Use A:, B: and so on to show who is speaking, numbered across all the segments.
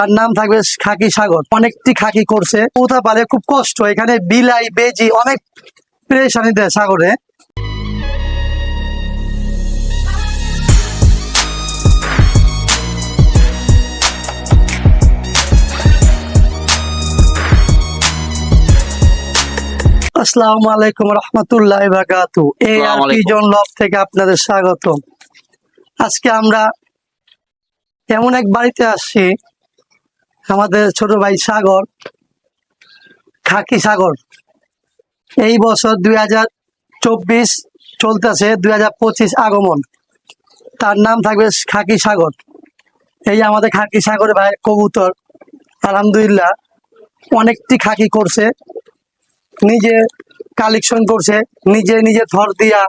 A: তার নাম থাকবে খাকি সাগর। অনেকটি খাকি করছে, কোথা পালে খুব কষ্ট, এখানে বিলাই বেজি অনেক পেরেশানি দেয় সাগরে। আসসালামু আলাইকুম রহমতুল্লাহ বারাকাতু। ARP জন লব থেকে আপনাদের স্বাগত। আজকে আমরা এমন এক বাড়িতে আসছি, আমাদের ছোট ভাই সাগর, খাকি সাগর। এই বছর 2024 চলতেছে, 2025 আগমন। তার নাম থাকবে খাকি সাগর। এই আমাদের খাকি সাগরের ভাই কবুতর আলহামদুলিল্লাহ অনেকটি খাকি করছে, নিজে কালেকশন করছে, নিজে নিজে থর দিয়া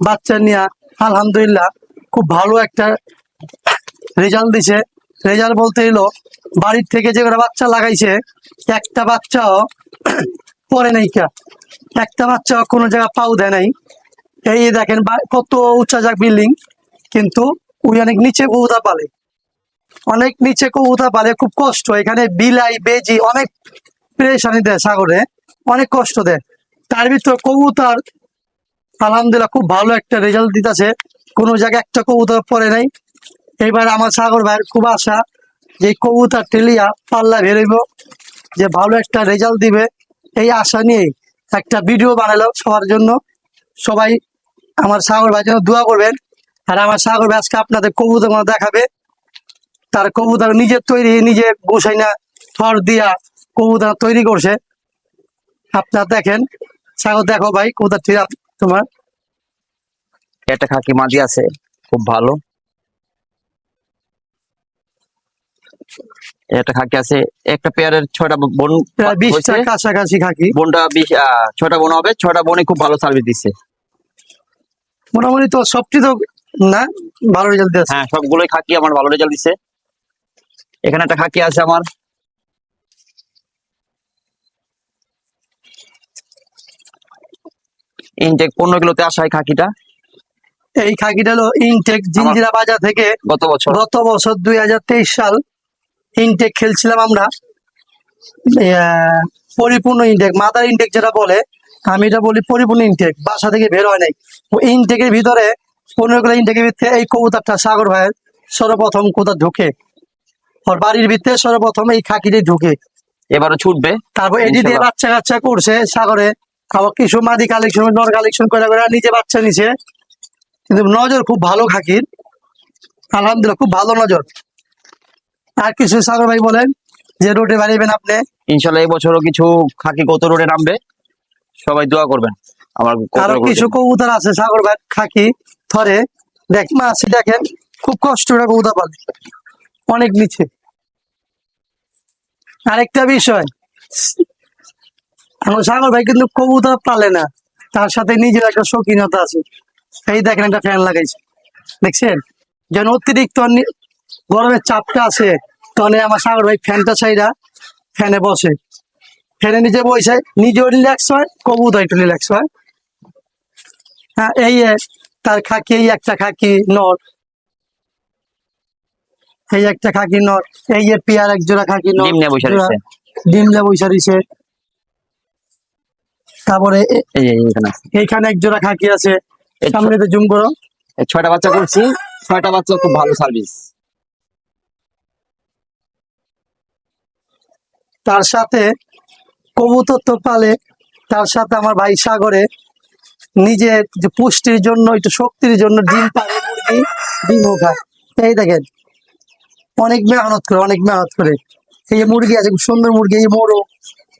A: বাচ্চা নিয়ে আলহামদুলিল্লাহ খুব ভালো একটা রেজাল্ট দিছে। রেজাল্ট বলতে এলো বাড়ির থেকে যে ওরা বাচ্চা লাগাইছে, একটা বাচ্চাও পরে নাই, একটা বাচ্চাও কোনো জায়গায় পাও দেয় নাই। এই দেখেন কত উঁচা যাক বিল্ডিং, কিন্তু ওই অনেক নিচে কবুতর পালে, অনেক নিচে কবুতর পালে, খুব কষ্ট। এখানে বিলাই বেজি অনেক পেরেশানি দেয় সাগরে, অনেক কষ্ট দেয়। তার ভিতর কবুতর আলহামদুলিল্লাহ খুব ভালো একটা রেজাল্ট দিতেছে, কোনো জায়গায় একটা কবুতর পরে নাই। এবার আমার সাগর ভাইয়ের খুব আশা যে কবুতর টেলিয়া পাল্লা বেরোইব, যে ভালো একটা রেজাল্ট দিবে। এই আশা নিয়েই একটা ভিডিও বানালো সবার জন্য। সবাই আমার সাগর ভাইয়ের জন্য দোয়া করবেন। আর আমার সাগর ভাই আজকে আপনাদের কবুতর দেখাবে, তার কবুতর নিজের তৈরি, নিজে গোসাইনা থর দিয়া কবুতর তৈরি করছে। আপনারা দেখেন, সাগর দেখো ভাই কবুতর ঠিক তোমার।
B: একটা খাকি মাদি আছে খুব ভালো, একটা খাকি আছে, একটা পেয়ারের 6টা বোন,
A: প্রায় 20টা কাছাকাছি খাকি।
B: বোনটা 6টা বোন হবে, 6টা বোনই খুব ভালো সার্ভিস দিচ্ছে।
A: মোটামুটি তো সবটি তো না ভালো রেজাল্ট দিয়েছে।
B: হ্যাঁ, সবগুলোই খাকি আমার ভালো রেজাল্ট দিচ্ছে। এখানে একটা খাকি আছে আমার, ইনটেক 15 কিলোতে আসা এই খাকিটা।
A: এই খাকিটা হলো ইনটেক জিঞ্জিরা বাজার থেকে
B: গত বছর
A: 2023 সাল ইনটেক খেলছিলাম আমরা। পরিপূর্ণ ইনটেক, মাদার ইনটেক যেটা বলে, আমি এটা বলি পরিপূর্ণ ইনটেক, বাসা থেকে বের হয় নাই। ইনটেকের ভিতরে 15 কিলো ইনটেকের ভিতরে এই কবুতরটা সাগর ভাইয়ের সর্বপ্রথম কোথা ঢুকে, ওর বাড়ির ভিতরে সর্বপ্রথম এই খাকিটি ঢুকে।
B: এবারও ছুটবে।
A: তারপর এটি দিয়ে বাচ্চা কাচ্চা করছে সাগরে, আবার কিছু মাদি কালেকশন, নর কালেকশন করে নিজে বাচ্চা নিছে। কিন্তু নজর খুব ভালো খাকির, আলহামদুলিল্লাহ খুব ভালো নজর। আর কিছু সাগর ভাই বলেন যে রোডে বাড়িবেন আপনি?
B: ইনশাল্লাহ এই বছরও কিছু খাকি কত রোডে নামবে, সবাই দোয়া করবেন। আমার
A: আরো কিছু কবুতর আছে সাগর ভাই খাকি থরে, দেখ মাছি দেখেন খুব কষ্ট করে কবুতর পালে, অনেক নিচে। আরেকটা বিষয়, আমার সাগর ভাই কিন্তু কবুতর পালে না, তার সাথে নিজের একটা শৌখিনতা আছে। এই দেখেন একটা ফ্যান লাগাইছে, দেখছেন? যেন অতিরিক্ত গরমের চাপটা আছে, তখন আমার সাগর ভাই ফ্যানটা ছাইরা ফ্যানে বসে, ফ্যানে নিজে বসে, নিজেও রিল্যাক্স হয়, কবুতর একটু রিল্যাক্স হয়। হ্যাঁ, এই তার খাকি, এই একটা খাকি নর, এই একটা খাকি নর, এই যে পেয়ার এক জোড়া খাকি নর, ডিম নিয়ে বসে রয়েছে। তারপরে এইখানে এক জোড়া খাকি আছে, সামনে জুম করো।
B: 6টা বাচ্চা করছি, 6টা বাচ্চা খুব ভালো সার্ভিস।
A: তার সাথে কবুতর তো পালে, তার সাথে আমার ভাই সাগরে নিজের যে পুষ্টির জন্য, একটু শক্তির জন্য ডিম পারে, মুরগি ডিমও খায়। এই দেখেন অনেক মেহনত করে, অনেক মেহনত করে। এই যে মুরগি আছে, খুব সুন্দর মুরগি, এই মোরো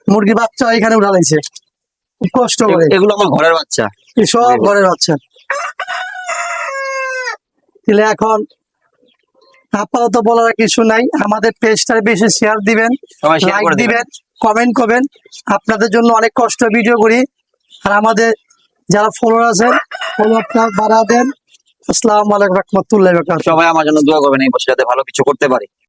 A: মুরগির বাচ্চা এখানে উঠালাইছে, খুব কষ্ট করে।
B: এগুলো আমার ঘরের বাচ্চা,
A: সব ঘরের বাচ্চা। তাহলে এখন আপাতত বলার কিছু নাই, আমাদের পেজটা বেশি শেয়ার দিবেন, লাইক দিবেন, কমেন্ট করবেন। আপনাদের জন্য অনেক কষ্ট ভিডিও করি, আর আমাদের যারা ফলোয়ার আছেন ফলোয়ারটা বাড়া দেন। আসসালামু আলাইকুম রহমতুল্লাহ।
B: সবাই আমার জন্য দোয়া করবেন এই বছর যাতে ভালো কিছু করতে পারি।